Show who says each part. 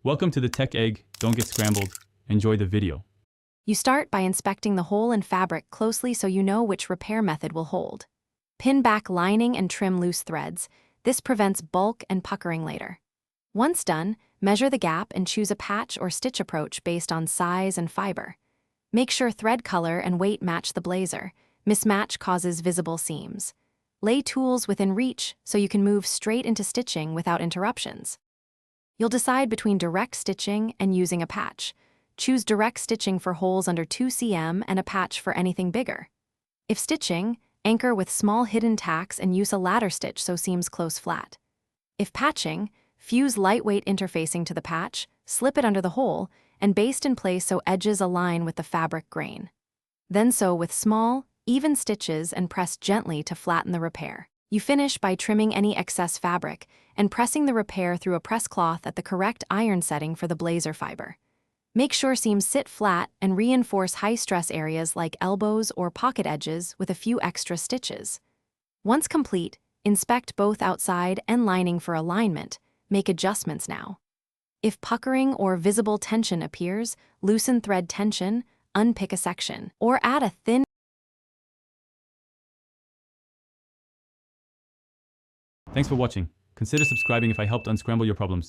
Speaker 1: Welcome to the Tech Egg. Don't get scrambled. Enjoy the video.
Speaker 2: You start by inspecting the hole in fabric closely so you know which repair method will hold. Pin back lining and trim loose threads. This prevents bulk and puckering later. Once done, measure the gap and choose a patch or stitch approach based on size and fiber. Make sure thread color and weight match the blazer. Mismatch causes visible seams. Lay tools within reach so you can move straight into stitching without interruptions. You'll decide between direct stitching and using a patch. Choose direct stitching for holes under 2 cm and a patch for anything bigger. If stitching, anchor with small hidden tacks and use a ladder stitch so seams close flat. If patching, fuse lightweight interfacing to the patch, slip it under the hole, and baste in place so edges align with the fabric grain. Then sew with small, even stitches and press gently to flatten the repair. You finish by trimming any excess fabric and pressing the repair through a press cloth at the correct iron setting for the blazer fiber. Make sure seams sit flat and reinforce high-stress areas like elbows or pocket edges with a few extra stitches. Once complete, inspect both outside and lining for alignment. Make adjustments now. If puckering or visible tension appears, loosen thread tension, unpick a section, or add a thin
Speaker 1: Thanks for watching. Consider subscribing if I helped unscramble your problems.